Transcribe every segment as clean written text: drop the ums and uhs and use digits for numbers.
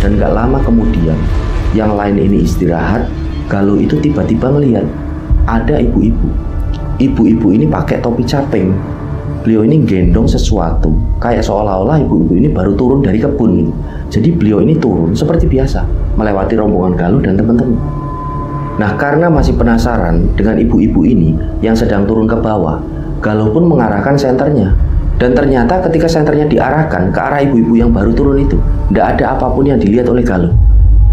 Dan gak lama kemudian, yang lain ini istirahat, Galuh itu tiba-tiba melihat ada ibu-ibu. Ibu-ibu ini pakai topi caping. Beliau ini gendong sesuatu, kayak seolah-olah ibu-ibu ini baru turun dari kebun gitu. Jadi beliau ini turun seperti biasa, melewati rombongan Galuh dan teman-teman. Nah, karena masih penasaran dengan ibu-ibu ini yang sedang turun ke bawah, Galuh pun mengarahkan senternya. Dan ternyata ketika senternya diarahkan ke arah ibu-ibu yang baru turun itu, tidak ada apapun yang dilihat oleh Galuh.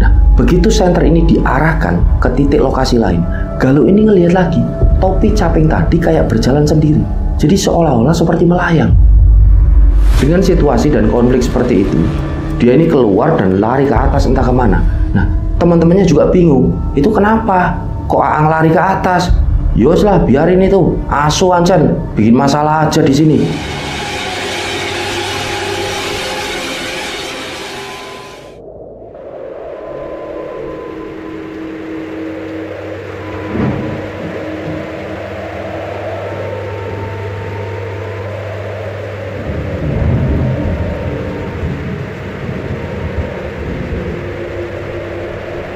Nah, begitu senter ini diarahkan ke titik lokasi lain, Galuh ini ngelihat lagi topi caping tadi kayak berjalan sendiri. Jadi seolah-olah seperti melayang. Dengan situasi dan konflik seperti itu, dia ini keluar dan lari ke atas entah kemana. Nah, teman-temannya juga bingung. Itu kenapa? Kok Aang lari ke atas? Yos lah, biarin itu. Asu ancen, bikin masalah aja di sini.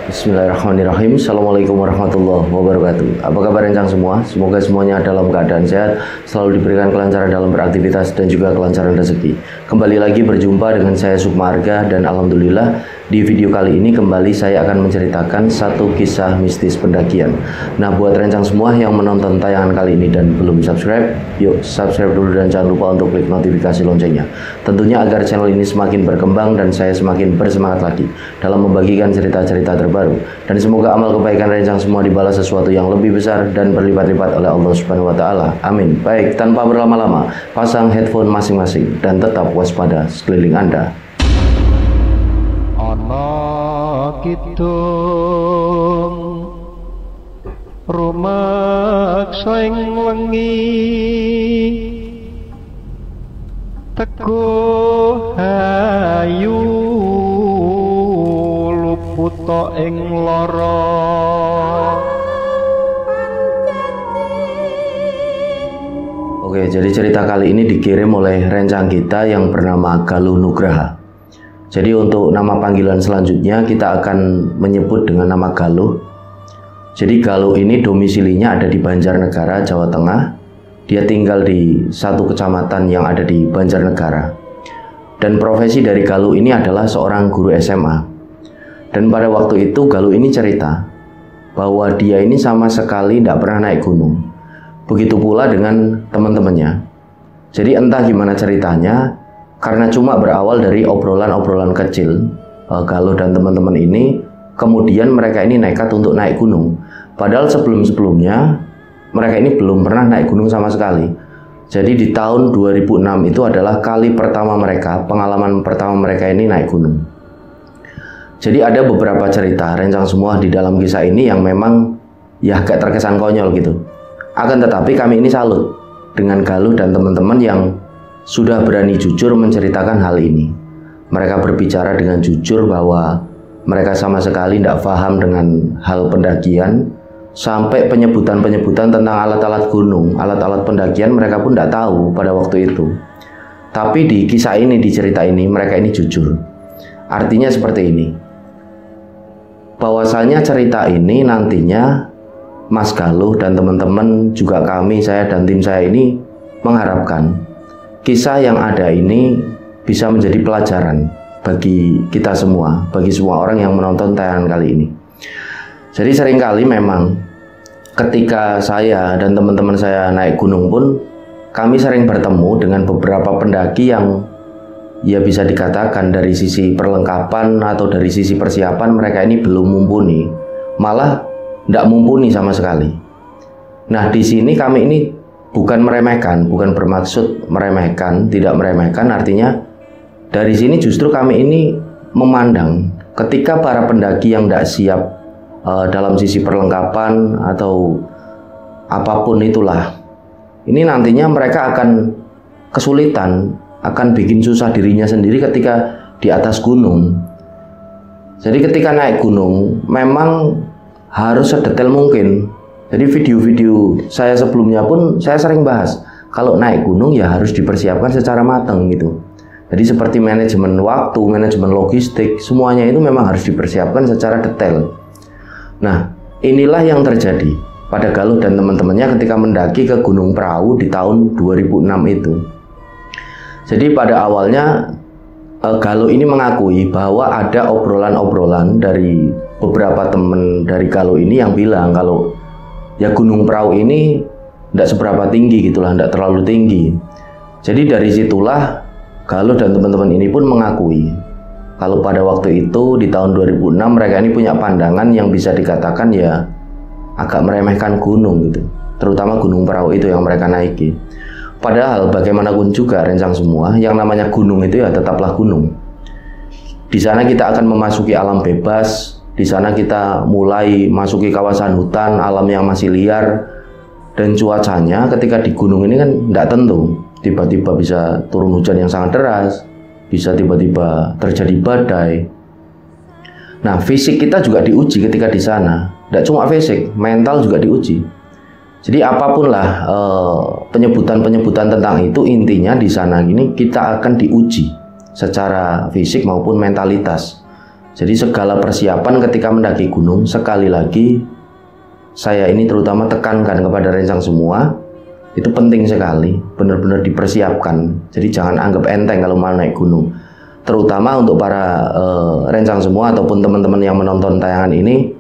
Bismillahirrahmanirrahim. Assalamualaikum warahmatullahi wabarakatuh. Apa kabar rencang semua? Semoga semuanya dalam keadaan sehat, selalu diberikan kelancaran dalam beraktivitas dan juga kelancaran rezeki. Kembali lagi berjumpa dengan saya Sukma Arga, dan alhamdulillah di video kali ini kembali saya akan menceritakan satu kisah mistis pendakian. Nah, buat rencang semua yang menonton tayangan kali ini dan belum subscribe, yuk subscribe dulu dan jangan lupa untuk klik notifikasi loncengnya. Tentunya agar channel ini semakin berkembang dan saya semakin bersemangat lagi dalam membagikan cerita-cerita terbaru. Dan semoga amal kebaikan rencang semua dibalas sesuatu yang lebih besar dan berlipat-lipat oleh Allah Subhanahu wa taala. Amin. Baik, tanpa berlama-lama, pasang headphone masing-masing dan tetap waspada sekeliling Anda. Ana kidung rumaksa ing wengi teguh ayu luput ing lara. Oke, jadi cerita kali ini dikirim oleh rencang kita yang bernama Galuh Nugraha. Jadi untuk nama panggilan selanjutnya kita akan menyebut dengan nama Galuh. Jadi Galuh ini domisilinya ada di Banjarnegara, Jawa Tengah. Dia tinggal di satu kecamatan yang ada di Banjarnegara. Dan profesi dari Galuh ini adalah seorang guru SMA. Dan pada waktu itu Galuh ini cerita bahwa dia ini sama sekali tidak pernah naik gunung. Begitu pula dengan teman-temannya. Jadi entah gimana ceritanya, karena cuma berawal dari obrolan-obrolan kecil, Galuh dan teman-teman ini, kemudian mereka ini nekat untuk naik gunung. Padahal sebelum-sebelumnya mereka ini belum pernah naik gunung sama sekali. Jadi di tahun 2006 itu adalah kali pertama mereka, pengalaman pertama mereka ini naik gunung. Jadi ada beberapa cerita rencang semua di dalam kisah ini yang memang ya agak terkesan konyol gitu. Akan tetapi kami ini salut dengan Galuh dan teman-teman yang sudah berani jujur menceritakan hal ini. Mereka berbicara dengan jujur bahwa mereka sama sekali tidak paham dengan hal pendakian. Sampai penyebutan-penyebutan tentang alat-alat gunung, alat-alat pendakian mereka pun tidak tahu pada waktu itu. Tapi di kisah ini, di cerita ini, mereka ini jujur. Artinya seperti ini, bahwasanya cerita ini nantinya Mas Galuh dan teman-teman, juga kami, saya dan tim saya ini mengharapkan kisah yang ada ini bisa menjadi pelajaran bagi kita semua, bagi semua orang yang menonton tayangan kali ini. Jadi seringkali memang ketika saya dan teman-teman saya naik gunung pun, kami sering bertemu dengan beberapa pendaki yang ya bisa dikatakan dari sisi perlengkapan atau dari sisi persiapan mereka ini belum mumpuni, malah tidak mumpuni sama sekali. Nah, di sini kami ini bukan meremehkan, bukan bermaksud meremehkan, tidak meremehkan, artinya dari sini justru kami ini memandang ketika para pendaki yang tidak siap dalam sisi perlengkapan atau apapun itulah, ini nantinya mereka akan kesulitan, akan bikin susah dirinya sendiri ketika di atas gunung. Jadi ketika naik gunung memang harus sedetail mungkin. Jadi video-video saya sebelumnya pun saya sering bahas, kalau naik gunung ya harus dipersiapkan secara matang gitu. Jadi seperti manajemen waktu, manajemen logistik, semuanya itu memang harus dipersiapkan secara detail. Nah, inilah yang terjadi pada Galuh dan teman-temannya ketika mendaki ke Gunung Prau di tahun 2006 itu. Jadi pada awalnya Galuh ini mengakui bahwa ada obrolan-obrolan dari beberapa teman dari Galuh ini yang bilang kalau ya Gunung Prau ini tidak seberapa tinggi gitulah, tidak terlalu tinggi. Jadi dari situlah Galuh dan teman-teman ini pun mengakui kalau pada waktu itu di tahun 2006 mereka ini punya pandangan yang bisa dikatakan ya agak meremehkan gunung gitu, terutama Gunung Prau itu yang mereka naiki. Padahal bagaimanapun juga rencang semua, yang namanya gunung itu ya tetaplah gunung. Di sana kita akan memasuki alam bebas, di sana kita mulai masuki kawasan hutan, alam yang masih liar, dan cuacanya ketika di gunung ini kan tidak tentu. Tiba-tiba bisa turun hujan yang sangat deras, bisa tiba-tiba terjadi badai. Nah, fisik kita juga diuji ketika di sana. Tidak cuma fisik, mental juga diuji. Jadi apapun lah penyebutan-penyebutan tentang itu, intinya di sana ini kita akan diuji secara fisik maupun mentalitas. Jadi segala persiapan ketika mendaki gunung, sekali lagi saya ini terutama tekankan kepada rencang semua, itu penting sekali, benar-benar dipersiapkan. Jadi jangan anggap enteng kalau mau naik gunung. Terutama untuk para rencang semua ataupun teman-teman yang menonton tayangan ini,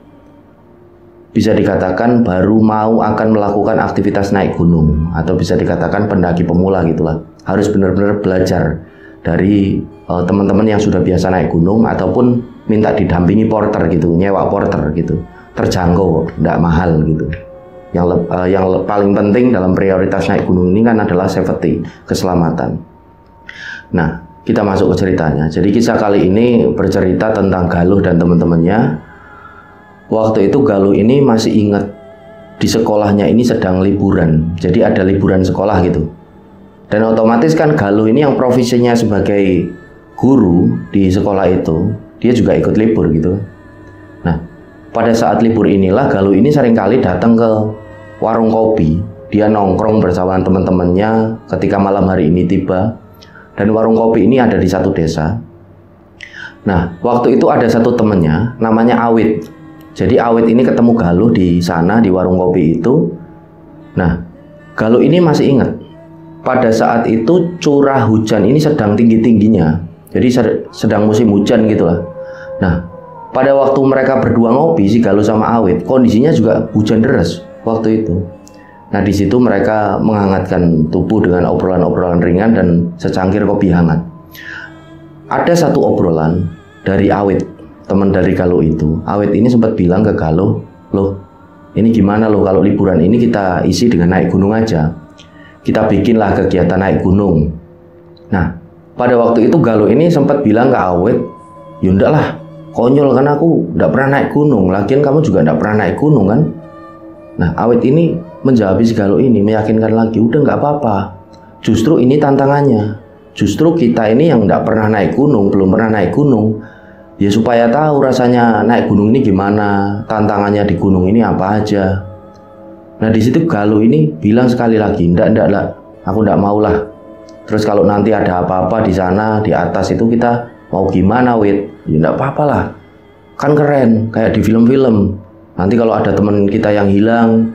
bisa dikatakan baru mau akan melakukan aktivitas naik gunung, atau bisa dikatakan pendaki pemula gitulah. Harus benar-benar belajar dari teman-teman yang sudah biasa naik gunung, ataupun minta didampingi porter gitu, nyewa porter gitu, terjangkau, tidak mahal gitu. Yang paling penting dalam prioritas naik gunung ini kan adalah safety, keselamatan. Nah, kita masuk ke ceritanya. Jadi kisah kali ini bercerita tentang Galuh dan teman-temannya. Waktu itu Galuh ini masih ingat di sekolahnya ini sedang liburan. Jadi ada liburan sekolah gitu. Dan otomatis kan Galuh ini yang profesinya sebagai guru di sekolah itu, dia juga ikut libur gitu. Nah, pada saat libur inilah Galuh ini seringkali datang ke warung kopi. Dia nongkrong bersama teman-temannya ketika malam hari ini tiba. Dan warung kopi ini ada di satu desa. Nah, waktu itu ada satu temannya namanya Awit. Jadi Awit ini ketemu Galuh di sana di warung kopi itu. Nah, Galuh ini masih ingat pada saat itu curah hujan ini sedang tinggi-tingginya. Jadi sedang musim hujan gitulah. Nah, pada waktu mereka berdua ngopi, si Galuh sama Awit, kondisinya juga hujan deras waktu itu. Nah, di situ mereka menghangatkan tubuh dengan obrolan-obrolan ringan dan secangkir kopi hangat. Ada satu obrolan dari Awit, teman dari Galuh itu. Awit ini sempat bilang ke Galuh, "Loh, ini gimana loh kalau liburan ini kita isi dengan naik gunung aja. Kita bikinlah kegiatan naik gunung." Nah, pada waktu itu Galuh ini sempat bilang ke Awit, "Ya enggak lah, konyol kan aku enggak pernah naik gunung. Lagian kamu juga enggak pernah naik gunung kan?" Nah, Awit ini menjawab si Galuh ini, meyakinkan lagi, "Udah nggak apa-apa. Justru ini tantangannya. Justru kita ini yang nggak pernah naik gunung, belum pernah naik gunung, ya supaya tahu rasanya naik gunung ini gimana, tantangannya di gunung ini apa aja." Nah, di situ Galuh ini bilang sekali lagi, "Enggak, aku enggak mau lah. Terus kalau nanti ada apa-apa di sana, di atas itu kita mau gimana, Wit? Ya enggak apa-apa lah. Kan keren, kayak di film-film. Nanti kalau ada teman kita yang hilang,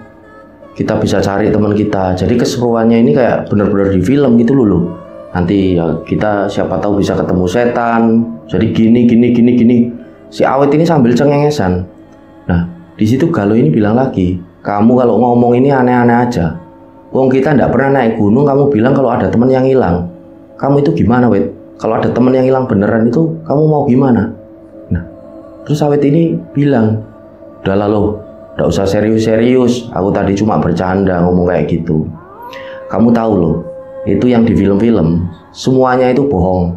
kita bisa cari teman kita. Jadi keseruannya ini kayak benar-benar di film gitu loh. Nanti ya kita siapa tahu bisa ketemu setan. Jadi gini. Si Awit ini sambil cengengesan. Nah, di situ Galuh ini bilang lagi, "Kamu kalau ngomong ini aneh-aneh aja. Wong kita ndak pernah naik gunung, kamu bilang kalau ada teman yang hilang. Kamu itu gimana, Wit? Kalau ada teman yang hilang beneran itu, kamu mau gimana?" Nah, terus Awit ini bilang, "Udahlah loh, nggak usah serius-serius. Aku tadi cuma bercanda ngomong kayak gitu. Kamu tahu loh, itu yang di film-film semuanya itu bohong.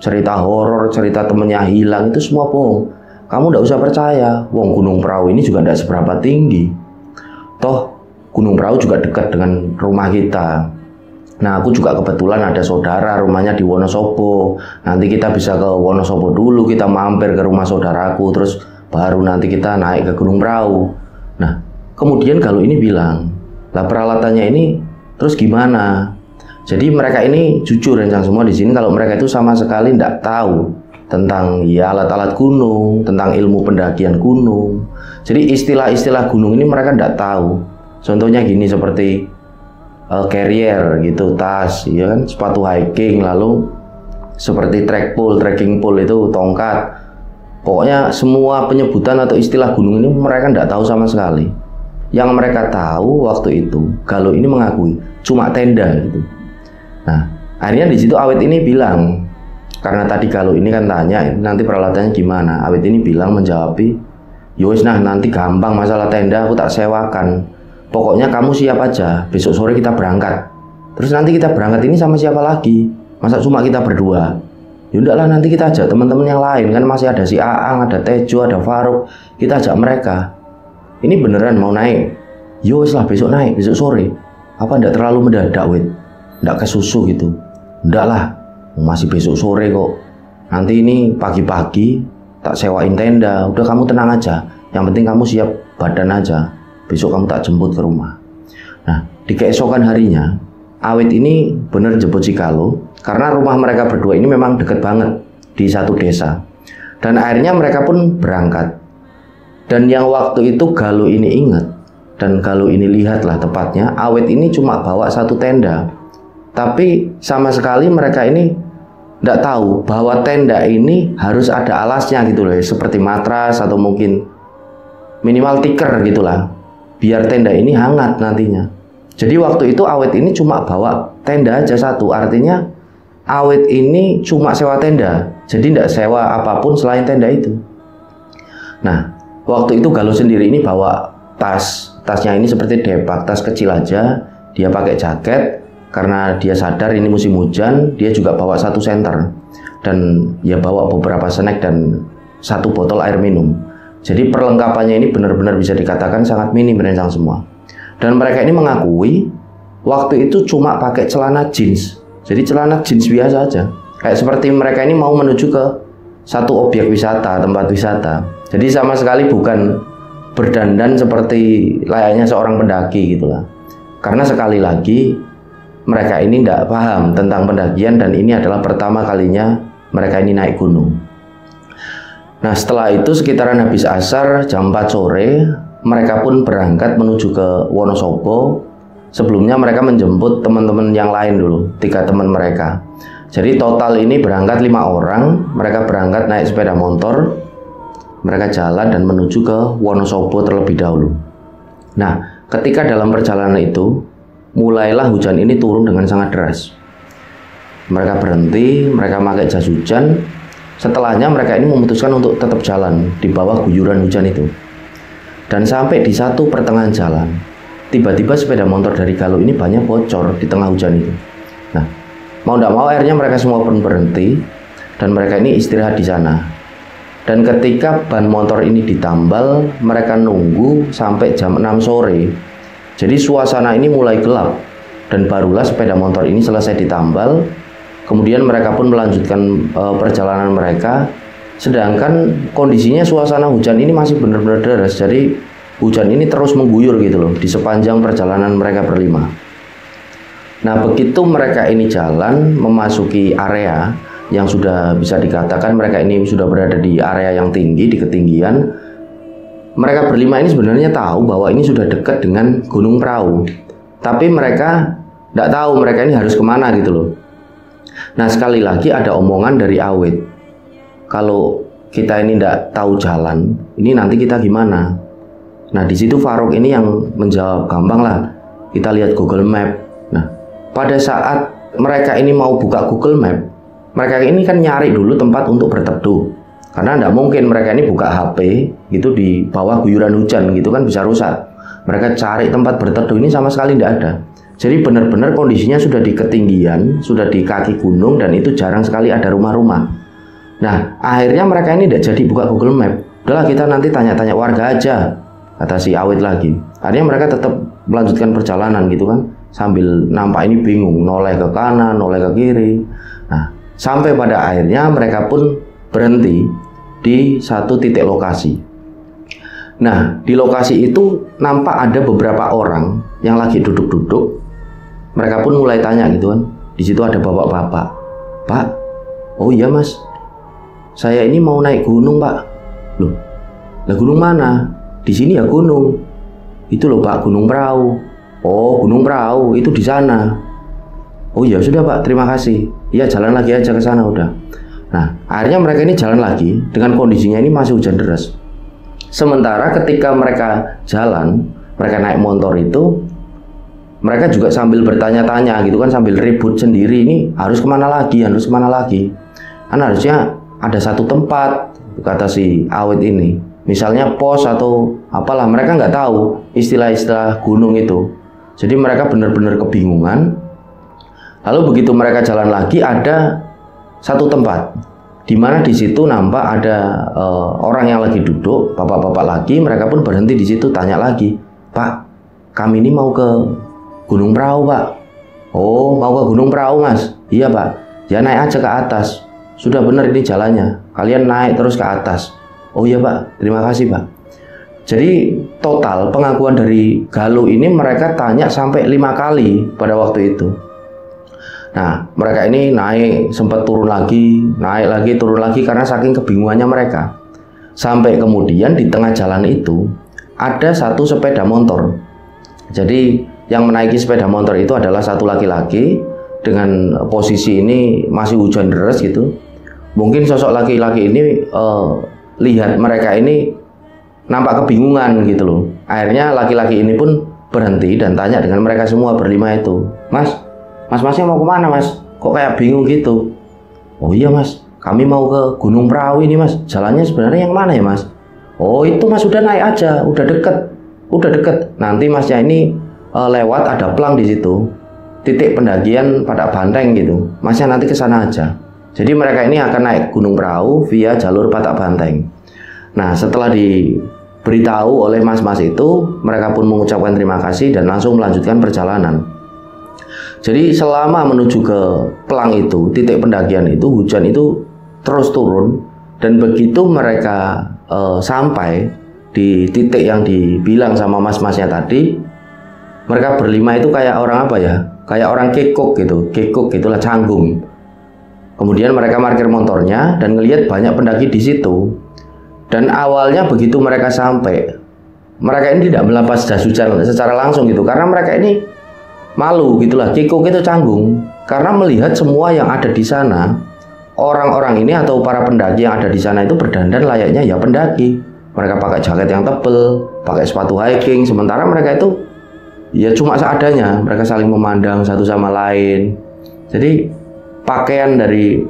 Cerita horor, cerita temennya hilang itu semua bohong. Kamu nggak usah percaya. Wong Gunung Prau ini juga nggak seberapa tinggi. Toh Gunung Prau juga dekat dengan rumah kita. Nah, aku juga kebetulan ada saudara rumahnya di Wonosobo. Nanti kita bisa ke Wonosobo dulu, kita mampir ke rumah saudaraku, terus baru nanti kita naik ke Gunung Prau." Nah, kemudian Galuh ini bilang, "Lah peralatannya ini terus gimana?" Jadi mereka ini jujur rencang semua di sini kalau mereka itu sama sekali tidak tahu tentang ya alat-alat gunung, tentang ilmu pendakian gunung. Jadi istilah-istilah gunung ini mereka tidak tahu. Contohnya gini seperti carrier gitu, tas, ya kan, sepatu hiking, lalu seperti trekking pole itu tongkat. Pokoknya semua penyebutan atau istilah gunung ini mereka tidak tahu sama sekali. Yang mereka tahu waktu itu Galuh ini mengakui cuma tenda gitu. Nah, akhirnya di situ Awit ini bilang, karena tadi Galuh ini kan tanya nanti peralatannya gimana, Awit ini bilang menjawab, yowis nah nanti gampang masalah tenda aku tak sewakan, pokoknya kamu siap aja, besok sore kita berangkat. Terus nanti kita berangkat ini sama siapa lagi, masa cuma kita berdua? Yaudah lah nanti kita ajak teman-teman yang lain, kan masih ada si Aang, ada Tejo, ada Faruk, kita ajak mereka. Ini beneran mau naik? Yowis lah besok naik, besok sore. Apa ndak terlalu mendadak Wit? Ndak kesusu gitu? Ndak lah, masih besok sore kok. Nanti ini pagi-pagi tak sewain tenda. Udah kamu tenang aja. Yang penting kamu siap badan aja. Besok kamu tak jemput ke rumah. Nah, di keesokan harinya Awit ini bener jemput si Galuh karena rumah mereka berdua ini memang deket banget di satu desa. Dan akhirnya mereka pun berangkat. Dan yang waktu itu Galuh ini ingat dan Galuh ini lihatlah tepatnya Awit ini cuma bawa satu tenda. Tapi sama sekali mereka ini tidak tahu bahwa tenda ini harus ada alasnya gitu loh, seperti matras atau mungkin minimal tikar gitulah, biar tenda ini hangat nantinya. Jadi waktu itu Awit ini cuma bawa tenda aja satu, artinya Awit ini cuma sewa tenda, jadi tidak sewa apapun selain tenda itu. Nah, waktu itu Galuh sendiri ini bawa tasnya ini seperti depak, tas kecil aja, dia pakai jaket. Karena dia sadar ini musim hujan, dia juga bawa satu senter dan ya bawa beberapa snack dan satu botol air minum. Jadi perlengkapannya ini benar-benar bisa dikatakan sangat minim rencang semua. Dan mereka ini mengakui waktu itu cuma pakai celana jeans. Jadi celana jeans biasa aja. Kayak seperti mereka ini mau menuju ke satu objek wisata, tempat wisata. Jadi sama sekali bukan berdandan seperti layaknya seorang pendaki gitulah. Karena sekali lagi mereka ini tidak paham tentang pendakian dan ini adalah pertama kalinya mereka ini naik gunung. Nah, setelah itu sekitaran habis asar jam 4 sore mereka pun berangkat menuju ke Wonosobo. Sebelumnya mereka menjemput teman-teman yang lain dulu, 3 teman mereka. Jadi total ini berangkat 5 orang. Mereka berangkat naik sepeda motor, mereka jalan dan menuju ke Wonosobo terlebih dahulu. Nah, ketika dalam perjalanan itu mulailah hujan ini turun dengan sangat deras. Mereka berhenti, mereka pakai jas hujan. Setelahnya mereka ini memutuskan untuk tetap jalan di bawah guyuran hujan itu. Dan sampai di satu pertengahan jalan, tiba-tiba sepeda motor dari Galuh ini banyak bocor di tengah hujan itu. Nah, mau tidak mau akhirnya mereka semua pun berhenti dan mereka ini istirahat di sana. Dan ketika ban motor ini ditambal, mereka nunggu sampai jam 6 sore. Jadi suasana ini mulai gelap dan barulah sepeda motor ini selesai ditambal. Kemudian mereka pun melanjutkan perjalanan mereka. Sedangkan kondisinya suasana hujan ini masih benar-benar deras. Jadi hujan ini terus mengguyur gitu loh di sepanjang perjalanan mereka berlima. Nah, begitu mereka ini jalan memasuki area yang sudah bisa dikatakan mereka ini sudah berada di area yang tinggi, di ketinggian. Mereka berlima ini sebenarnya tahu bahwa ini sudah dekat dengan Gunung Prau, tapi mereka tidak tahu mereka ini harus kemana gitu loh. Nah, sekali lagi ada omongan dari Awit, kalau kita ini tidak tahu jalan, ini nanti kita gimana? Nah, di situ Faruk ini yang menjawab, gampang lah, kita lihat Google Map. Nah, pada saat mereka ini mau buka Google Map, mereka ini kan nyari dulu tempat untuk berteduh. Karena tidak mungkin mereka ini buka HP gitu di bawah guyuran hujan gitu kan, bisa rusak. Mereka cari tempat berteduh ini sama sekali tidak ada. Jadi benar-benar kondisinya sudah di ketinggian, sudah di kaki gunung dan itu jarang sekali ada rumah-rumah. Nah, akhirnya mereka ini tidak jadi buka Google Map. Udahlah kita nanti tanya-tanya warga aja, kata si Awit lagi. Akhirnya mereka tetap melanjutkan perjalanan gitu kan, sambil nampak ini bingung, noleh ke kanan, noleh ke kiri. Nah, sampai pada akhirnya mereka pun berhenti di satu titik lokasi. Nah, di lokasi itu nampak ada beberapa orang yang lagi duduk-duduk mereka pun mulai tanya gitu kan. Di situ ada bapak-bapak. Pak, oh iya mas, saya ini mau naik gunung pak. Loh, lah gunung mana? Di sini ya gunung. Itu loh pak, Gunung Prau. Oh, Gunung Prau itu di sana. Oh ya sudah pak, terima kasih. Iya jalan lagi aja ke sana udah. Nah, akhirnya mereka ini jalan lagi dengan kondisinya ini masih hujan deras. Sementara ketika mereka jalan, mereka naik motor itu, mereka juga sambil bertanya-tanya gitu kan, sambil ribut sendiri, ini harus kemana lagi, harus kemana lagi. Kan harusnya ada satu tempat, kata si Awit ini. Misalnya pos atau apalah, mereka nggak tahu istilah-istilah gunung itu. Jadi mereka benar-benar kebingungan. Lalu begitu mereka jalan lagi, ada satu tempat di mana di situ nampak ada orang yang lagi duduk, bapak-bapak lagi. Mereka pun berhenti di situ, tanya lagi, Pak, kami ini mau ke Gunung Prau pak. Oh, mau ke Gunung Prau mas? Iya pak. Ya naik aja ke atas. Sudah benar ini jalannya. Kalian naik terus ke atas. Oh iya pak, terima kasih pak. Jadi total pengakuan dari Galuh ini mereka tanya sampai 5 kali pada waktu itu. Nah, mereka ini naik, sempat turun lagi, naik lagi, turun lagi karena saking kebingungannya mereka. Sampai kemudian di tengah jalan itu ada satu sepeda motor. Jadi yang menaiki sepeda motor itu adalah satu laki-laki dengan posisi ini masih hujan deras gitu. Mungkin sosok laki-laki ini lihat mereka ini nampak kebingungan gitu loh. Akhirnya laki-laki ini pun berhenti dan tanya dengan mereka semua berlima itu, Masnya mau kemana mas? Kok kayak bingung gitu? Oh iya mas, kami mau ke Gunung Prau ini mas. Jalannya sebenarnya yang mana ya mas? Oh itu mas udah naik aja, udah deket. Nanti masnya ini lewat ada plang di situ, titik pendakian Patak Banteng gitu. Masnya nanti ke sana aja. Jadi mereka ini akan naik Gunung Prau via jalur Patak Banteng. Nah setelah diberitahu oleh mas-mas itu, mereka pun mengucapkan terima kasih dan langsung melanjutkan perjalanan. Jadi selama menuju ke plang itu, titik pendakian itu, hujan itu terus turun. Dan begitu mereka sampai di titik yang dibilang sama mas-masnya tadi, mereka berlima itu kayak orang apa ya? Kayak orang kekok gitu, kekok gitulah, canggung. Kemudian mereka parkir motornya dan ngelihat banyak pendaki di situ. Dan awalnya begitu mereka sampai, mereka ini tidak melepas jas hujan secara langsung gitu, karena mereka ini malu gitulah, kikuk itu canggung karena melihat semua yang ada di sana, orang-orang ini atau para pendaki yang ada di sana itu berdandan layaknya ya pendaki. Mereka pakai jaket yang tebel, pakai sepatu hiking, sementara mereka itu ya cuma seadanya. Mereka saling memandang satu sama lain. Jadi pakaian dari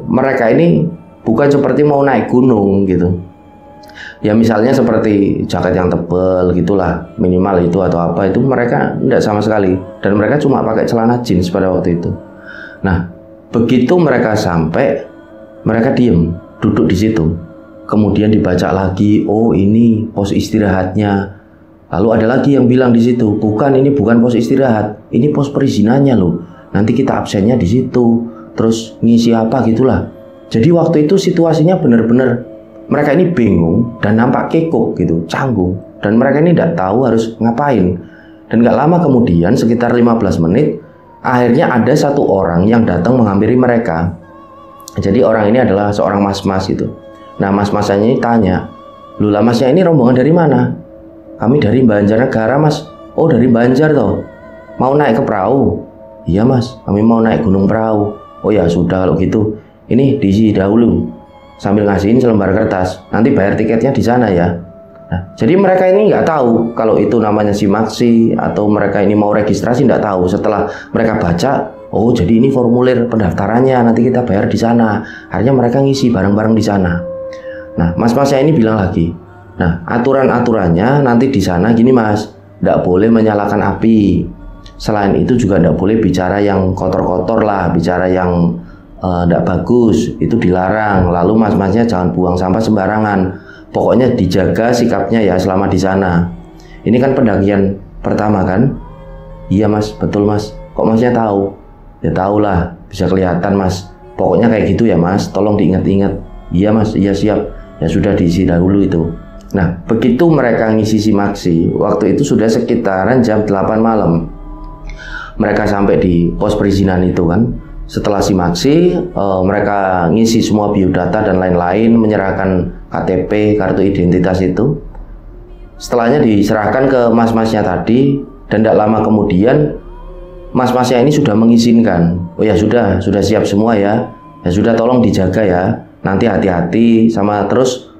mereka ini bukan seperti mau naik gunung gitu. Ya misalnya seperti jaket yang tebal gitulah, minimal itu atau apa, itu mereka tidak sama sekali. Dan mereka cuma pakai celana jeans pada waktu itu. Nah, begitu mereka sampai, mereka diem, duduk di situ. Kemudian dibaca lagi, oh ini pos istirahatnya. Lalu ada lagi yang bilang di situ, bukan, ini bukan pos istirahat, ini pos perizinannya loh. Nanti kita absennya di situ, terus ngisi apa gitulah. Jadi waktu itu situasinya benar-benar mereka ini bingung dan nampak kekok gitu, canggung. Dan mereka ini tidak tahu harus ngapain. Dan gak lama kemudian, sekitar 15 menit, akhirnya ada satu orang yang datang menghampiri mereka. Jadi orang ini adalah seorang mas-mas gitu. Nah mas-masnya ini tanya, "Loh lah masnya ini rombongan dari mana?" "Kami dari Banjarnegara mas." "Oh dari Banjar toh, mau naik ke perahu?" "Iya mas, kami mau naik Gunung Prau." "Oh ya sudah kalau gitu, ini diisi dahulu." Sambil ngasihin selembar kertas, "Nanti bayar tiketnya di sana ya." Nah, jadi mereka ini nggak tahu kalau itu namanya simaksi atau mereka ini mau registrasi, nggak tahu. Setelah mereka baca, oh jadi ini formulir pendaftarannya, nanti kita bayar di sana. Akhirnya mereka ngisi bareng-bareng di sana. Nah, mas-masnya ini bilang lagi, nah aturan-aturannya nanti di sana gini mas, nggak boleh menyalakan api. Selain itu juga nggak boleh bicara yang kotor-kotor lah, bicara yang tidak bagus, itu dilarang. Lalu mas-masnya jangan buang sampah sembarangan. Pokoknya dijaga sikapnya ya selama di sana. Ini kan pendakian pertama kan? Iya mas, betul mas. Kok masnya tahu? Ya tahulah, bisa kelihatan mas. Pokoknya kayak gitu ya mas, tolong diingat-ingat. Iya mas, iya siap. Ya sudah diisi dahulu itu. Nah, begitu mereka ngisi simaksi, waktu itu sudah sekitaran jam 8 malam. mereka sampai di pos perizinan itu kan. Setelah simaksi, mereka ngisi semua biodata dan lain-lain, menyerahkan KTP, kartu identitas itu. Setelahnya diserahkan ke mas-masnya tadi, dan tidak lama kemudian mas-masnya ini sudah mengizinkan. Oh ya sudah siap semua ya. Ya sudah, tolong dijaga ya. Nanti hati-hati sama terus.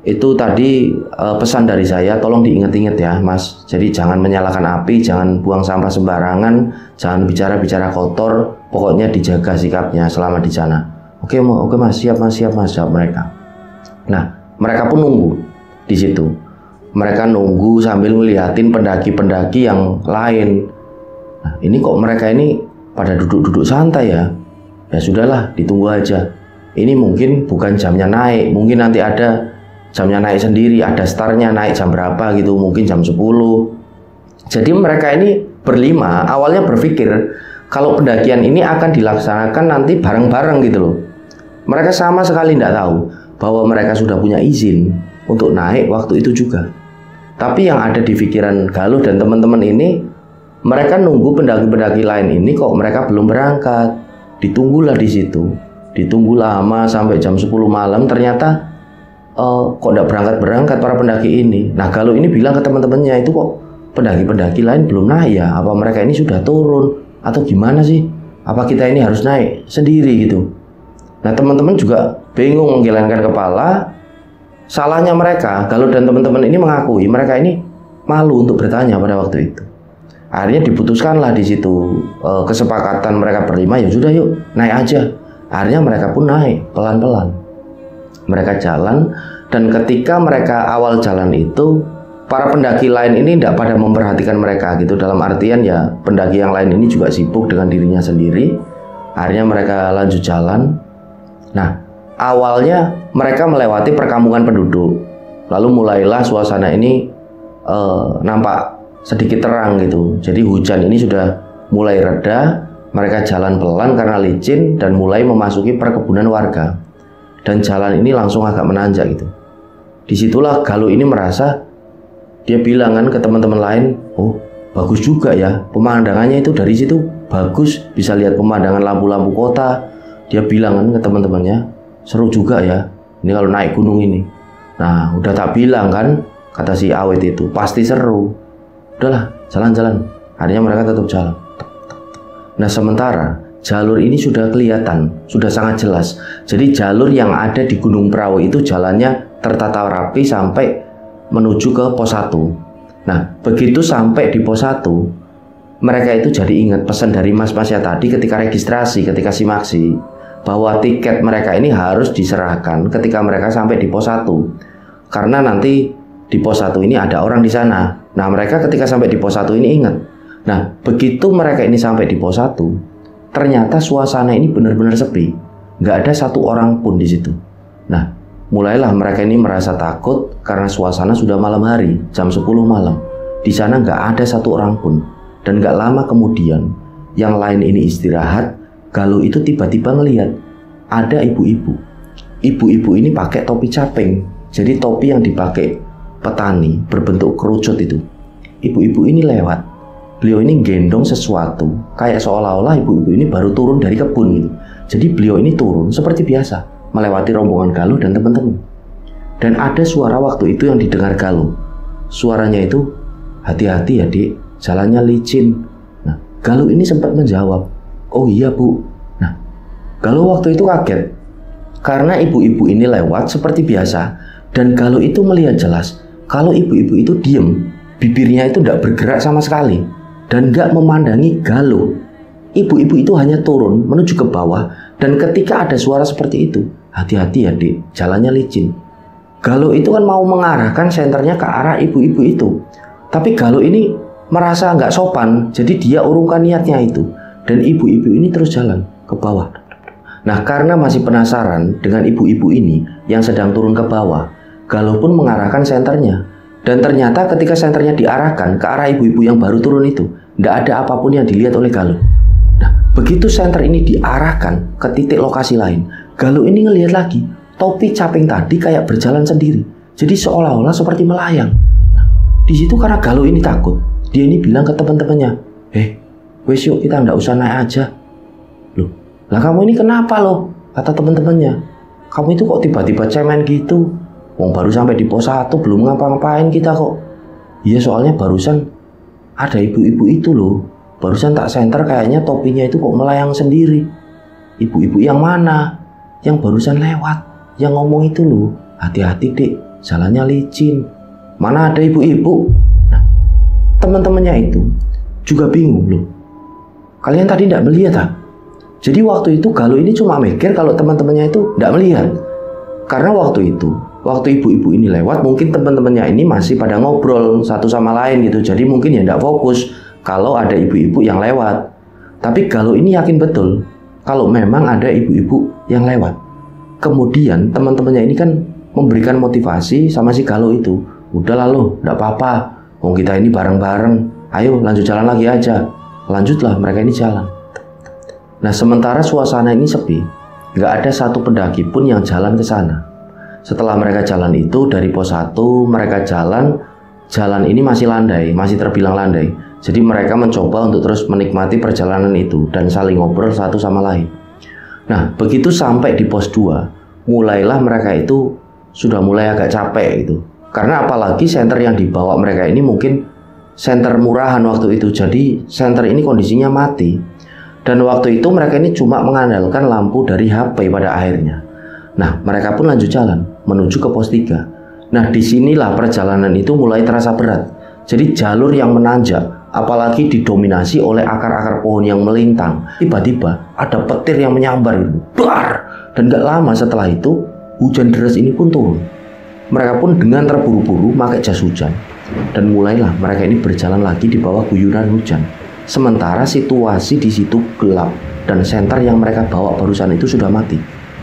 Itu tadi pesan dari saya, tolong diingat-ingat ya Mas. Jadi jangan menyalakan api, jangan buang sampah sembarangan, jangan bicara-bicara kotor, pokoknya dijaga sikapnya selama di sana. Oke Mas, siap Mas, jawab mereka. Nah, mereka pun nunggu di situ. Mereka nunggu sambil ngeliatin pendaki-pendaki yang lain. Nah, ini kok mereka ini pada duduk-duduk santai ya? Ya sudahlah, ditunggu aja. Ini mungkin bukan jamnya naik, mungkin nanti ada jamnya naik sendiri, ada startnya naik jam berapa gitu, mungkin jam 10. Jadi mereka ini berlima awalnya berpikir kalau pendakian ini akan dilaksanakan nanti bareng-bareng gitu loh. Mereka sama sekali tidak tahu bahwa mereka sudah punya izin untuk naik waktu itu juga. Tapi yang ada di pikiran Galuh dan teman-teman ini, mereka nunggu pendaki-pendaki lain ini kok mereka belum berangkat. Ditunggulah di situ, ditunggu lama sampai jam 10 malam, ternyata kok tidak berangkat para pendaki ini. Nah, Galuh ini bilang ke teman-temannya, itu kok pendaki-pendaki lain belum naik ya? Apa mereka ini sudah turun atau gimana sih? Apa kita ini harus naik sendiri gitu? Nah, teman-teman juga bingung menggelengkan kepala. Salahnya mereka, Galuh dan teman-teman ini mengakui mereka ini malu untuk bertanya pada waktu itu. Akhirnya diputuskanlah di situ kesepakatan mereka berlima, ya sudah yuk naik aja. Akhirnya mereka pun naik pelan-pelan. Mereka jalan, dan ketika mereka awal jalan itu, para pendaki lain ini tidak pada memperhatikan mereka gitu. Dalam artian ya pendaki yang lain ini juga sibuk dengan dirinya sendiri. Akhirnya mereka lanjut jalan. Nah, awalnya mereka melewati perkampungan penduduk. Lalu mulailah suasana ini nampak sedikit terang gitu. Jadi hujan ini sudah mulai reda. Mereka jalan pelan karena licin dan mulai memasuki perkebunan warga. Dan jalan ini langsung agak menanjak gitu. Disitulah Galuh ini merasa, dia bilang kan ke teman-teman lain, oh bagus juga ya pemandangannya itu, dari situ bagus, bisa lihat pemandangan lampu-lampu kota. Dia bilang kan ke teman-temannya, seru juga ya ini kalau naik gunung ini. Nah, udah tak bilang kan, kata si awet itu, pasti seru. Udahlah, jalan-jalan. Akhirnya mereka tetap jalan. Nah, sementara jalur ini sudah kelihatan, sudah sangat jelas. Jadi jalur yang ada di Gunung Prau itu jalannya tertata rapi sampai menuju ke pos 1. Nah, begitu sampai di pos 1, mereka itu jadi ingat pesan dari mas-masnya tadi ketika registrasi, ketika simaksi, bahwa tiket mereka ini harus diserahkan ketika mereka sampai di pos 1. Karena nanti di pos 1 ini ada orang di sana. Nah, mereka ketika sampai di pos 1 ini ingat. Nah, begitu mereka ini sampai di pos 1, ternyata suasana ini benar-benar sepi, nggak ada satu orang pun di situ. Nah, mulailah mereka ini merasa takut karena suasana sudah malam hari, jam 10 malam. Di sana nggak ada satu orang pun. Dan nggak lama kemudian, yang lain ini istirahat, Galuh itu tiba-tiba ngelihat ada ibu-ibu. Ibu-ibu ini pakai topi caping, jadi topi yang dipakai petani berbentuk kerucut itu. Ibu-ibu ini lewat. Beliau ini gendong sesuatu, kayak seolah-olah ibu-ibu ini baru turun dari kebun gitu. Jadi beliau ini turun seperti biasa, melewati rombongan Galuh dan teman-teman. Dan ada suara waktu itu yang didengar Galuh. Suaranya itu, hati-hati ya dik, jalannya licin. Nah, Galuh ini sempat menjawab, oh iya bu. Nah, Galuh waktu itu kaget, karena ibu-ibu ini lewat seperti biasa. Dan Galuh itu melihat jelas, kalau ibu-ibu itu diem, bibirnya itu tidak bergerak sama sekali. Dan gak memandangi Galuh. Ibu-ibu itu hanya turun menuju ke bawah. Dan ketika ada suara seperti itu, hati-hati ya dik, jalannya licin. Galuh itu kan mau mengarahkan senternya ke arah ibu-ibu itu. Tapi Galuh ini merasa gak sopan, jadi dia urungkan niatnya itu. Dan ibu-ibu ini terus jalan ke bawah. Nah, karena masih penasaran dengan ibu-ibu ini yang sedang turun ke bawah, Galuh pun mengarahkan senternya. Dan ternyata ketika senternya diarahkan ke arah ibu-ibu yang baru turun itu, tidak ada apapun yang dilihat oleh Galuh. Nah, begitu senter ini diarahkan ke titik lokasi lain, Galuh ini ngelihat lagi, topi caping tadi kayak berjalan sendiri. Jadi seolah-olah seperti melayang. Nah, di situ karena Galuh ini takut, dia ini bilang ke teman-temannya, Wes yuk kita nggak usah naik aja. Loh, lah kamu ini kenapa loh? Kata teman-temannya. Kamu itu kok tiba-tiba cemen gitu? Wong baru sampai di pos 1 belum ngapa-ngapain kita kok. Iya soalnya barusan ada ibu-ibu itu loh. Barusan tak senter kayaknya topinya itu kok melayang sendiri. Ibu-ibu yang mana? Yang barusan lewat. Yang ngomong itu loh. Hati-hati dek, jalannya licin. Mana ada ibu-ibu? Nah, teman-temannya itu juga bingung loh. Kalian tadi tidak melihat ah? Jadi waktu itu Galuh ini cuma mikir kalau teman-temannya itu tidak melihat. Karena waktu itu, waktu ibu-ibu ini lewat, mungkin teman-temannya ini masih pada ngobrol satu sama lain gitu. Jadi mungkin ya tidak fokus kalau ada ibu-ibu yang lewat. Tapi Galuh ini yakin betul kalau memang ada ibu-ibu yang lewat. Kemudian teman-temannya ini kan memberikan motivasi sama si Galuh itu. Udah lalu, tidak apa-apa. Wong kita ini bareng-bareng. Ayo lanjut jalan lagi aja. Lanjutlah mereka ini jalan. Nah sementara suasana ini sepi, nggak ada satu pendaki pun yang jalan ke sana. Setelah mereka jalan itu dari pos 1 mereka jalan ini masih landai, masih terbilang landai. Jadi mereka mencoba untuk terus menikmati perjalanan itu dan saling ngobrol satu sama lain. Nah begitu sampai di pos 2, mulailah mereka itu sudah mulai agak capek gitu. Karena apalagi senter yang dibawa mereka ini mungkin senter murahan waktu itu. Jadi senter ini kondisinya mati. Dan waktu itu mereka ini cuma mengandalkan lampu dari HP pada akhirnya. Nah, mereka pun lanjut jalan menuju ke pos 3. Nah, disinilah perjalanan itu mulai terasa berat. Jadi jalur yang menanjak, apalagi didominasi oleh akar-akar pohon yang melintang. Tiba-tiba ada petir yang menyambar itu. Bar! Dan gak lama setelah itu, hujan deras ini pun turun. Mereka pun dengan terburu-buru pakai jas hujan. Dan mulailah mereka ini berjalan lagi di bawah guyuran hujan. Sementara situasi di situ gelap dan senter yang mereka bawa barusan itu sudah mati.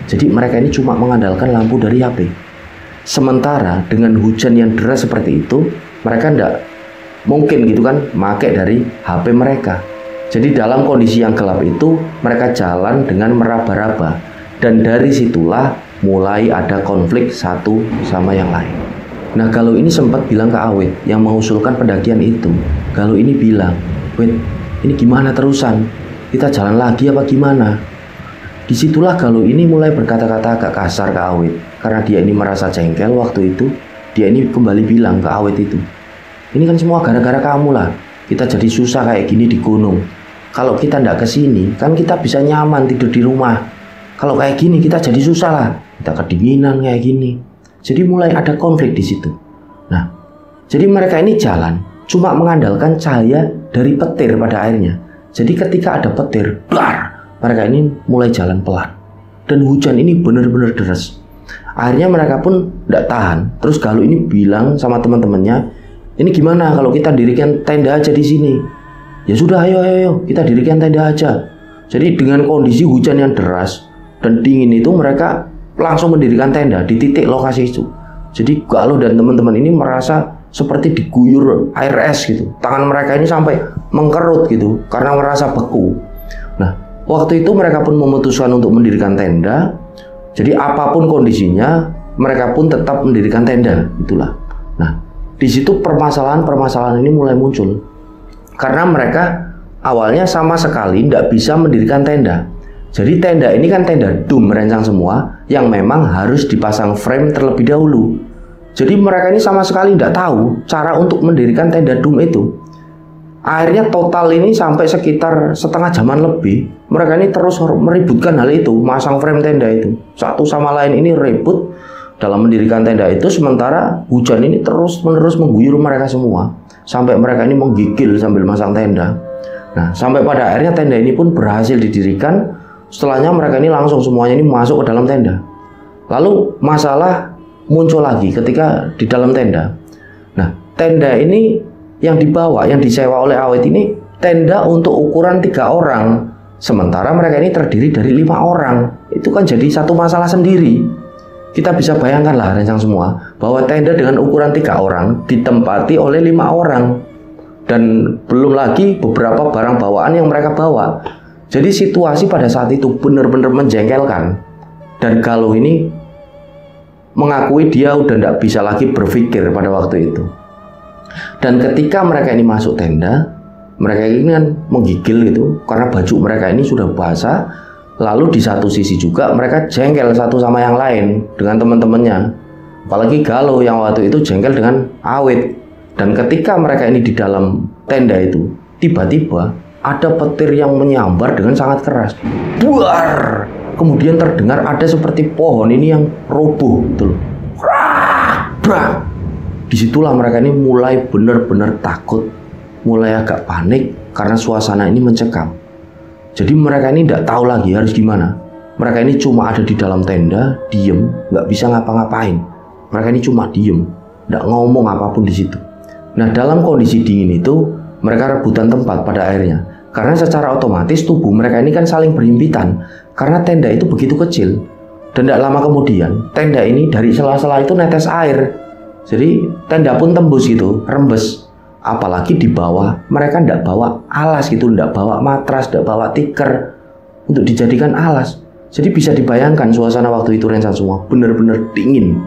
Jadi mereka ini cuma mengandalkan lampu dari HP. Sementara dengan hujan yang deras seperti itu, mereka tidak mungkin gitu kan pakai dari HP mereka. Jadi dalam kondisi yang gelap itu mereka jalan dengan meraba-raba. Dan dari situlah mulai ada konflik satu sama yang lain. Nah Galuh ini sempat bilang ke Awit yang mengusulkan pendakian itu. Galuh ini bilang, "Wit, ini gimana terusan? Kita jalan lagi apa gimana?" Disitulah Galuh ini mulai berkata-kata agak kasar ke Awit. Karena dia ini merasa jengkel waktu itu. Dia ini kembali bilang ke Awit itu, "Ini kan semua gara-gara kamu lah. Kita jadi susah kayak gini di gunung. Kalau kita ndak kesini, kan kita bisa nyaman tidur di rumah. Kalau kayak gini kita jadi susah lah. Kita kedinginan kayak gini." Jadi mulai ada konflik di situ. Nah, jadi mereka ini jalan cuma mengandalkan cahaya dari petir pada akhirnya. Jadi ketika ada petir, blar, mereka ini mulai jalan pelan. Dan hujan ini benar-benar deras. Akhirnya mereka pun tidak tahan. Terus Galuh ini bilang sama teman-temannya, "Ini gimana kalau kita dirikan tenda aja di sini?" "Ya sudah, ayo kita dirikan tenda aja." Jadi dengan kondisi hujan yang deras dan dingin itu mereka langsung mendirikan tenda di titik lokasi itu. Jadi Galuh dan teman-teman ini merasa seperti diguyur air es gitu. Tangan mereka ini sampai mengkerut gitu karena merasa beku. Nah, waktu itu mereka pun memutuskan untuk mendirikan tenda. Jadi apapun kondisinya, mereka pun tetap mendirikan tenda, itulah. Nah, di situ permasalahan ini mulai muncul. Karena mereka awalnya sama sekali tidak bisa mendirikan tenda. Jadi tenda ini kan tenda dum merancang semua yang memang harus dipasang frame terlebih dahulu. Jadi mereka ini sama sekali tidak tahu cara untuk mendirikan tenda dum itu. Akhirnya total ini sampai sekitar setengah jaman lebih. Mereka ini terus meributkan hal itu, masang frame tenda itu. Satu sama lain ini ribut dalam mendirikan tenda itu. Sementara hujan ini terus-menerus mengguyur mereka semua. Sampai mereka ini menggigil sambil masang tenda. Nah, sampai pada akhirnya tenda ini pun berhasil didirikan. Setelahnya mereka ini langsung semuanya ini masuk ke dalam tenda. Lalu masalah muncul lagi ketika di dalam tenda. Nah, tenda ini yang dibawa, yang disewa oleh Awit ini tenda untuk ukuran 3 orang. Sementara mereka ini terdiri dari 5 orang. Itu kan jadi satu masalah sendiri. Kita bisa bayangkan lah rencang semua bahwa tenda dengan ukuran 3 orang ditempati oleh 5 orang. Dan belum lagi beberapa barang bawaan yang mereka bawa. Jadi situasi pada saat itu benar-benar menjengkelkan. Dan Galuh ini mengakui dia udah tidak bisa lagi berpikir pada waktu itu. Dan ketika mereka ini masuk tenda, mereka ini kan menggigil gitu karena baju mereka ini sudah basah. Lalu di satu sisi juga mereka jengkel satu sama yang lain dengan teman-temannya. Apalagi Galuh yang waktu itu jengkel dengan Awit. Dan ketika mereka ini di dalam tenda itu, tiba-tiba ada petir yang menyambar dengan sangat keras. Buar! Kemudian terdengar ada seperti pohon ini yang roboh gitu loh. Disitulah mereka ini mulai benar-benar takut, mulai agak panik karena suasana ini mencekam. Jadi mereka ini tidak tahu lagi harus gimana. Mereka ini cuma ada di dalam tenda, diem, nggak bisa ngapa-ngapain. Mereka ini cuma diem, nggak ngomong apapun di situ. Nah, dalam kondisi dingin itu, mereka rebutan tempat pada akhirnya. Karena secara otomatis tubuh mereka ini kan saling berhimpitan. Karena tenda itu begitu kecil. Dan tidak lama kemudian, tenda ini dari sela-sela itu netes air. Jadi tenda pun tembus gitu, rembes. Apalagi di bawah, mereka tidak bawa alas gitu, tidak bawa matras, tidak bawa tikar untuk dijadikan alas. Jadi bisa dibayangkan suasana waktu itu Rensan semua benar-benar dingin.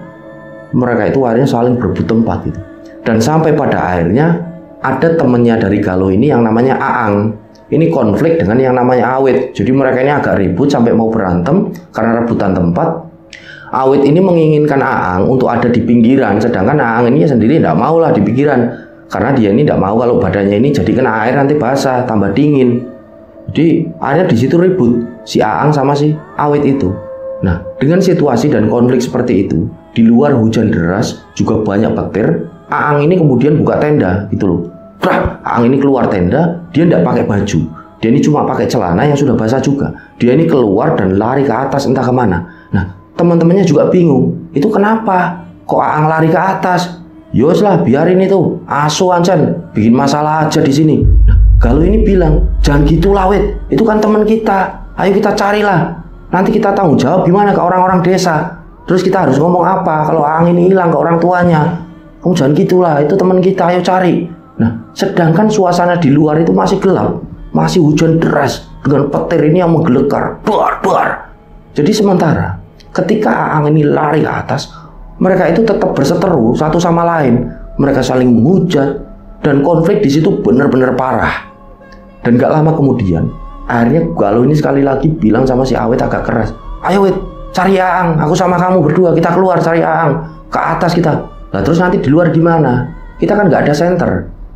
Mereka itu akhirnya saling berebut tempat gitu. Dan sampai pada akhirnya ada temennya dari Galuh ini yang namanya Aang. Ini konflik dengan yang namanya Awit. Jadi mereka ini agak ribut sampai mau berantem karena rebutan tempat. Awit ini menginginkan Aang untuk ada di pinggiran, sedangkan Aang ini sendiri tidak mau lah di pinggiran. Karena dia ini tidak mau kalau badannya ini jadi kena air nanti basah, tambah dingin. Jadi akhirnya di situ ribut si Aang sama si Awit itu. Nah, dengan situasi dan konflik seperti itu, di luar hujan deras juga banyak petir. Aang ini kemudian buka tenda gitu loh. Aang ini keluar tenda, dia tidak pakai baju. Dia ini cuma pakai celana yang sudah basah juga. Dia ini keluar dan lari ke atas entah kemana. Nah, teman-temannya juga bingung. Itu kenapa? Kok Aang lari ke atas? Yos lah, biarin itu. Asu ancan, bikin masalah aja di sini. Nah, Galuh ini bilang, jangan gitu Lawit. Itu kan teman kita. Ayo kita carilah. Nanti kita tanggung jawab gimana ke orang-orang desa. Terus kita harus ngomong apa kalau Aang ini hilang ke orang tuanya. Kamu jangan gitulah, itu teman kita, ayo cari. Nah, sedangkan suasana di luar itu masih gelap, masih hujan deras dengan petir ini yang menggelegar, buar. Jadi sementara ketika Aang ini lari ke atas, mereka itu tetap berseteru satu sama lain. Mereka saling menghujat dan konflik di situ benar-benar parah. Dan gak lama kemudian, akhirnya Galuh ini sekali lagi bilang sama si Awit agak keras, ayo Wit, cari Aang, aku sama kamu berdua, kita keluar cari Aang, ke atas kita. Nah terus nanti di luar gimana? Kita kan nggak ada center.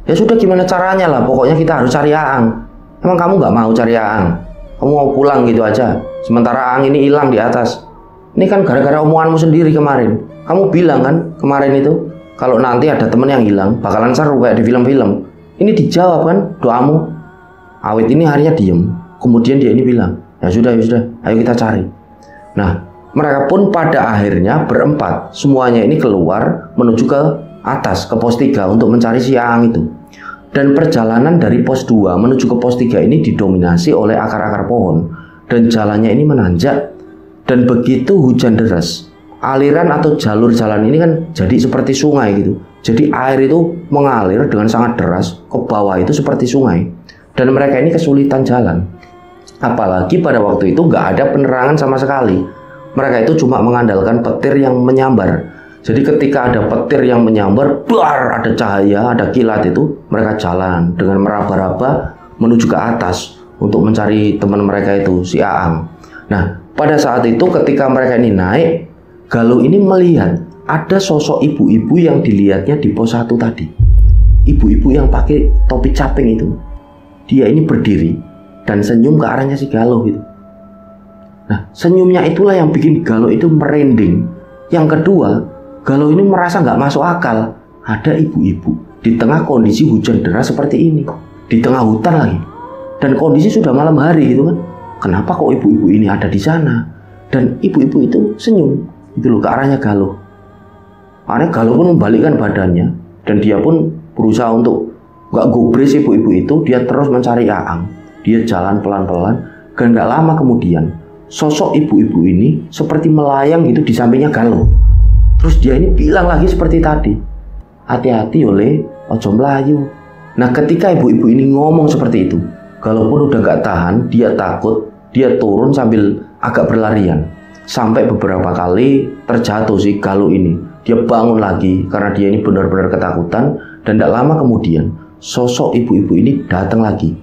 Ya sudah gimana caranya lah, pokoknya kita harus cari Aang. Emang kamu nggak mau cari Aang? Kamu mau pulang gitu aja? Sementara Aang ini hilang di atas. Ini kan gara-gara omonganmu sendiri kemarin. Kamu bilang kan kemarin itu, kalau nanti ada temen yang hilang, bakalan seru kayak di film-film. Ini dijawab kan doamu. Awit ini harinya diem. Kemudian dia ini bilang, ya sudah, ayo kita cari. Nah, mereka pun pada akhirnya berempat, semuanya ini keluar menuju ke atas, ke pos 3 untuk mencari si Aang itu. Dan perjalanan dari pos 2 menuju ke pos 3 ini didominasi oleh akar-akar pohon. Dan jalannya ini menanjak. Dan begitu hujan deras, aliran atau jalur jalan ini kan jadi seperti sungai gitu. Jadi air itu mengalir dengan sangat deras ke bawah itu seperti sungai. Dan mereka ini kesulitan jalan. Apalagi pada waktu itu nggak ada penerangan sama sekali. Mereka itu cuma mengandalkan petir yang menyambar. Jadi ketika ada petir yang menyambar, buar, ada cahaya, ada kilat itu, mereka jalan dengan meraba-raba menuju ke atas untuk mencari teman mereka itu, si Aang. Nah, pada saat itu ketika mereka ini naik, Galuh ini melihat ada sosok ibu-ibu yang dilihatnya di pos 1 tadi. Ibu-ibu yang pakai topi caping itu. Dia ini berdiri dan senyum ke arahnya si Galuh gitu. Nah, senyumnya itulah yang bikin Galuh itu merinding. Yang kedua, Galuh ini merasa nggak masuk akal. Ada ibu-ibu di tengah kondisi hujan deras seperti ini, di tengah hutan lagi, dan kondisi sudah malam hari gitu kan. Kenapa kok ibu-ibu ini ada di sana? Dan ibu-ibu itu senyum gitu loh ke arahnya Galuh. Akhirnya Galuh pun membalikkan badannya dan dia pun berusaha untuk nggak gubris ibu-ibu itu. Dia terus mencari Aang. Dia jalan pelan-pelan dan nggak lama kemudian sosok ibu-ibu ini seperti melayang gitu di sampingnya Galuh. Terus dia ini bilang lagi seperti tadi, hati-hati oleh ojo melayu. Nah ketika ibu-ibu ini ngomong seperti itu, Galuh pun udah gak tahan, dia takut, dia turun sambil agak berlarian. Sampai beberapa kali terjatuh si Galuh ini. Dia bangun lagi karena dia ini benar-benar ketakutan. Dan tidak lama kemudian sosok ibu-ibu ini datang lagi.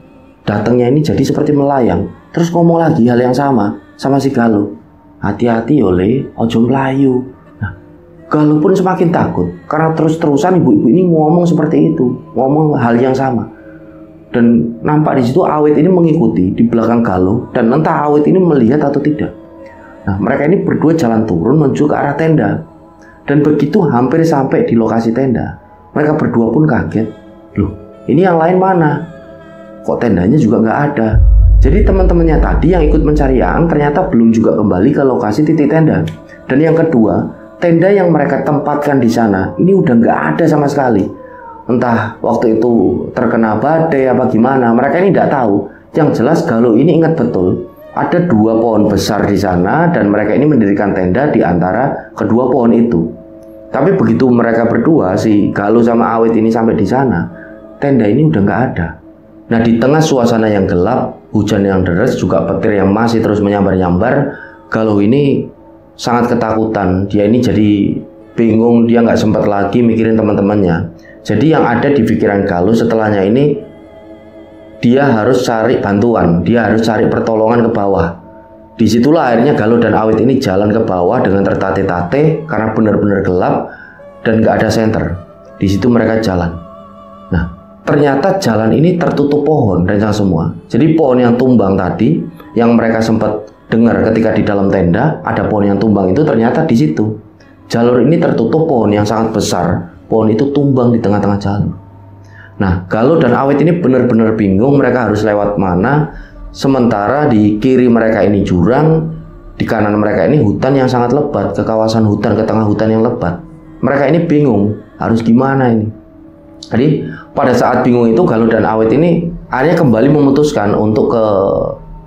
Datangnya ini jadi seperti melayang, terus ngomong lagi hal yang sama si Galuh. Hati-hati oleh ojo melayu. Nah, Galuh pun semakin takut karena terus-terusan ibu-ibu ini ngomong seperti itu, ngomong hal yang sama. Dan nampak di situ Awit ini mengikuti di belakang Galuh, dan entah Awit ini melihat atau tidak. Nah, mereka ini berdua jalan turun menuju ke arah tenda. Dan begitu hampir sampai di lokasi tenda, mereka berdua pun kaget. Loh, ini yang lain mana? Kok tendanya juga nggak ada? Jadi teman-temannya tadi yang ikut mencari Aang ternyata belum juga kembali ke lokasi titik tenda. Dan yang kedua, tenda yang mereka tempatkan di sana ini udah nggak ada sama sekali. Entah waktu itu terkena badai apa gimana, mereka ini tidak tahu. Yang jelas Galuh ini ingat betul ada 2 pohon besar di sana dan mereka ini mendirikan tenda di antara kedua pohon itu. Tapi begitu mereka berdua, si Galuh sama Awit ini sampai di sana, tenda ini udah nggak ada. Nah, di tengah suasana yang gelap, hujan yang deras, juga petir yang masih terus menyambar-nyambar, Galuh ini sangat ketakutan. Dia ini jadi bingung, dia nggak sempat lagi mikirin teman-temannya. Jadi yang ada di pikiran Galuh setelahnya ini, dia harus cari bantuan, dia harus cari pertolongan ke bawah. Disitulah akhirnya Galuh dan Awit ini jalan ke bawah dengan tertatih-tatih karena benar-benar gelap dan nggak ada senter. Di situ mereka jalan. Nah, ternyata jalan ini tertutup pohon rencang semua. Jadi pohon yang tumbang tadi, yang mereka sempat dengar ketika di dalam tenda, ada pohon yang tumbang itu ternyata di situ. Jalur ini tertutup pohon yang sangat besar. Pohon itu tumbang di tengah-tengah jalur. Nah, Galuh dan Awit ini benar-benar bingung mereka harus lewat mana. Sementara di kiri mereka ini jurang, di kanan mereka ini hutan yang sangat lebat, ke kawasan hutan, ke tengah hutan yang lebat. Mereka ini bingung harus gimana ini. Jadi pada saat bingung itu Galuh dan Awit ini akhirnya kembali memutuskan untuk ke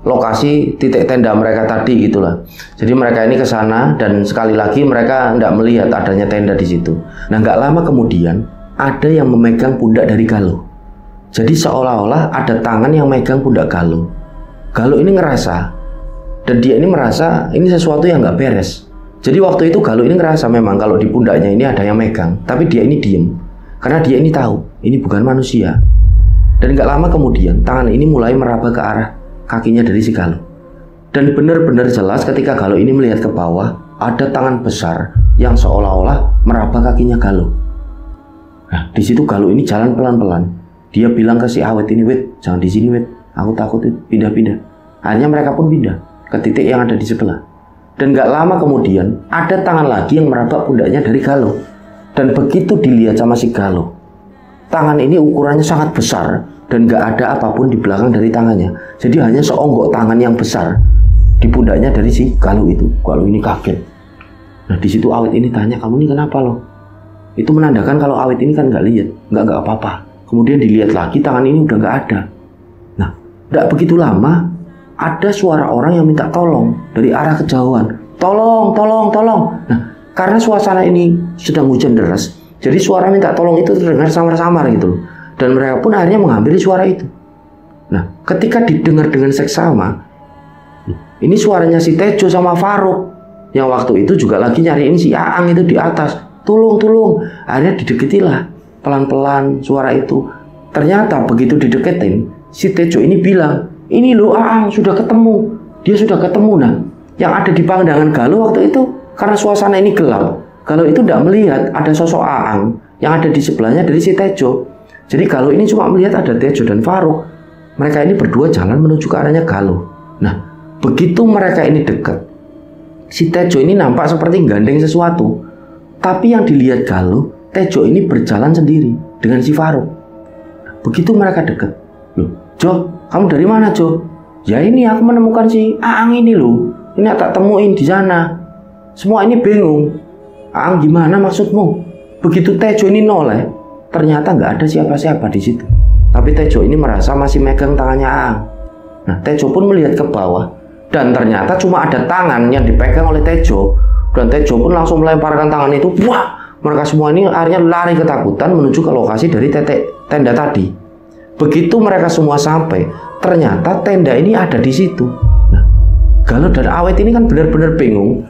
lokasi titik tenda mereka tadi gitulah. Jadi mereka ini ke sana dan sekali lagi mereka tidak melihat adanya tenda di situ. Nah, nggak lama kemudian ada yang memegang pundak dari Galuh. Jadi seolah-olah ada tangan yang megang pundak Galuh. Galuh ini ngerasa, dan dia ini merasa ini sesuatu yang nggak beres. Jadi waktu itu Galuh ini ngerasa memang kalau di pundaknya ini ada yang megang, tapi dia ini diem karena dia ini tahu ini bukan manusia. Dan nggak lama kemudian tangan ini mulai meraba ke arah kakinya dari si Galuh. Dan benar-benar jelas ketika Galuh ini melihat ke bawah, ada tangan besar yang seolah-olah meraba kakinya Galuh. Nah, di situ Galuh ini jalan pelan-pelan. Dia bilang ke si Awit ini, "Wit, jangan di sini, Wit. Aku takut, pindah-pindah." Akhirnya mereka pun pindah ke titik yang ada di sebelah. Dan gak lama kemudian ada tangan lagi yang meraba pundaknya dari Galuh. Dan begitu dilihat sama si Galuh, tangan ini ukurannya sangat besar dan gak ada apapun di belakang dari tangannya. Jadi hanya seonggok tangan yang besar di pundaknya dari si Galuh itu. Galuh ini kaget. Nah, di situ Awit ini tanya, "Kamu ini kenapa loh?" Itu menandakan kalau Awit ini kan nggak lihat, nggak apa-apa. Kemudian dilihat lagi tangan ini udah nggak ada. Nah, nggak begitu lama ada suara orang yang minta tolong dari arah kejauhan. Tolong, tolong, tolong. Nah, karena suasana ini sedang hujan deras, jadi suara minta tolong itu terdengar samar-samar gitu loh. Dan mereka pun akhirnya mengambil suara itu. Nah, ketika didengar dengan seksama, ini suaranya si Tejo sama Faruk yang waktu itu juga lagi nyariin si Aang itu di atas. Tolong, tolong. Akhirnya dideketilah pelan-pelan suara itu. Ternyata begitu dideketin, si Tejo ini bilang, "Ini loh Aang sudah ketemu." Dia sudah ketemu. Nah, yang ada di pandangan Galuh waktu itu karena suasana ini gelap, Galuh itu tidak melihat ada sosok Aang yang ada di sebelahnya dari si Tejo. Jadi Galuh ini cuma melihat ada Tejo dan Faruk. Mereka ini berdua jalan menuju ke arahnya Galuh. Nah, begitu mereka ini dekat, si Tejo ini nampak seperti gandeng sesuatu. Tapi yang dilihat Galuh, Tejo ini berjalan sendiri dengan si Faruk. Begitu mereka dekat, "Loh, Jo, kamu dari mana, Jo?" "Ya ini aku menemukan si Aang ini loh. Ini tak temuin di sana." Semua ini bingung. "Aang gimana maksudmu?" Begitu Tejo ini noleh, ternyata nggak ada siapa-siapa di situ. Tapi Tejo ini merasa masih megang tangannya Aang. Nah, Tejo pun melihat ke bawah dan ternyata cuma ada tangan yang dipegang oleh Tejo. Dan Tejo pun langsung melemparkan tangan itu. Wah, mereka semua ini akhirnya lari ketakutan menuju ke lokasi dari tenda tadi. Begitu mereka semua sampai, ternyata tenda ini ada di situ. Nah, Galuh dan Awit ini kan benar-benar bingung.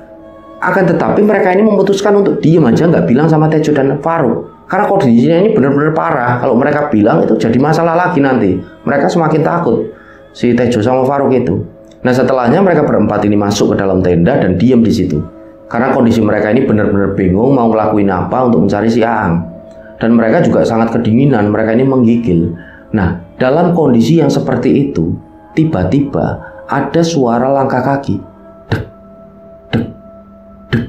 Akan tetapi mereka ini memutuskan untuk diem aja, nggak bilang sama Tejo dan Faruk. Karena kondisinya ini benar-benar parah. Kalau mereka bilang itu jadi masalah lagi nanti. Mereka semakin takut, si Tejo sama Faruk itu. Nah setelahnya mereka berempat ini masuk ke dalam tenda dan diam di situ. Karena kondisi mereka ini benar-benar bingung mau ngelakuin apa untuk mencari si Aang. Dan mereka juga sangat kedinginan, mereka ini menggigil. Nah dalam kondisi yang seperti itu, tiba-tiba ada suara langkah kaki. Dek, dek, dek.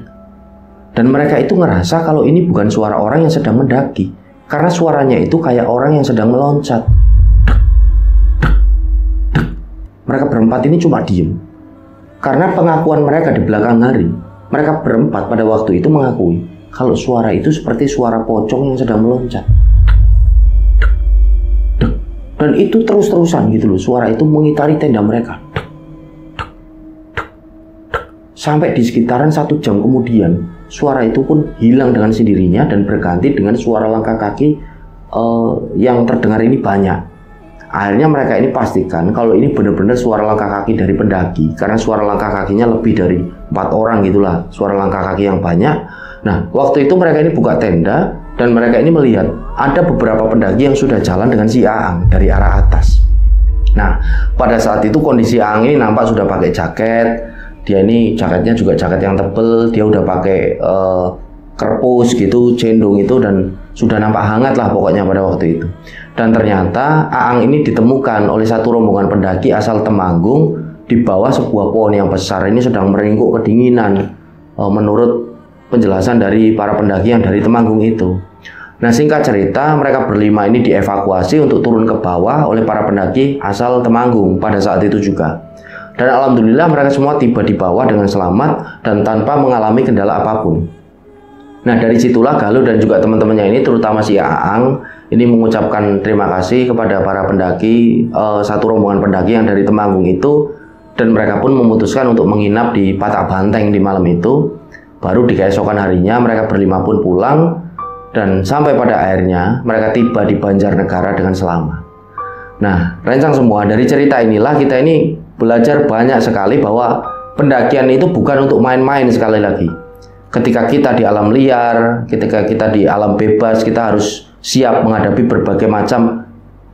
Dan mereka itu ngerasa kalau ini bukan suara orang yang sedang mendaki. Karena suaranya itu kayak orang yang sedang meloncat. Dek, dek, dek. Mereka berempat ini cuma diem. Karena pengakuan mereka di belakang hari, mereka berempat pada waktu itu mengakui kalau suara itu seperti suara pocong yang sedang meloncat. Dan itu terus-terusan gitu loh, suara itu mengitari tenda mereka. Sampai di sekitaran 1 jam kemudian, suara itu pun hilang dengan sendirinya dan berganti dengan suara langkah kaki yang terdengar ini banyak. Akhirnya mereka ini pastikan kalau ini benar-benar suara langkah kaki dari pendaki, karena suara langkah kakinya lebih dari 4 orang gitulah, suara langkah kaki yang banyak. Nah, waktu itu mereka ini buka tenda dan mereka ini melihat ada beberapa pendaki yang sudah jalan dengan si Aang dari arah atas. Nah, pada saat itu kondisi Aang ini nampak sudah pakai jaket. Dia ini jaketnya juga jaket yang tebel, dia udah pakai kerpus gitu, cendung itu, dan sudah nampak hangat lah pokoknya pada waktu itu. Dan ternyata Aang ini ditemukan oleh satu rombongan pendaki asal Temanggung di bawah sebuah pohon yang besar ini sedang meringkuk kedinginan, menurut penjelasan dari para pendaki yang dari Temanggung itu. Nah singkat cerita, mereka berlima ini dievakuasi untuk turun ke bawah oleh para pendaki asal Temanggung pada saat itu juga. Dan alhamdulillah mereka semua tiba di bawah dengan selamat dan tanpa mengalami kendala apapun. Nah dari situlah Galuh dan juga teman-temannya ini, terutama si Aang, ini mengucapkan terima kasih kepada para pendaki, satu rombongan pendaki yang dari Temanggung itu. Dan mereka pun memutuskan untuk menginap di Patak Banteng di malam itu. Baru di keesokan harinya mereka berlima pun pulang. Dan sampai pada akhirnya mereka tiba di Banjarnegara dengan selamat. Nah rencang semua, dari cerita inilah kita ini belajar banyak sekali bahwa pendakian itu bukan untuk main-main. Sekali lagi, ketika kita di alam liar, ketika kita di alam bebas, kita harus siap menghadapi berbagai macam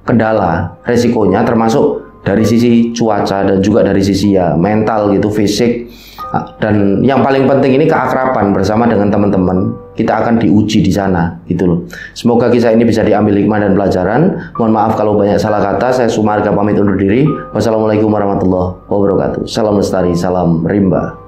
kendala, resikonya termasuk dari sisi cuaca dan juga dari sisi ya mental gitu, fisik. Dan yang paling penting ini keakraban bersama dengan teman-teman. Kita akan diuji di sana gitu loh. Semoga kisah ini bisa diambil hikmah dan pelajaran. Mohon maaf kalau banyak salah kata. Saya Sumarga pamit undur diri. Wassalamualaikum warahmatullahi wabarakatuh. Salam lestari, salam rimba.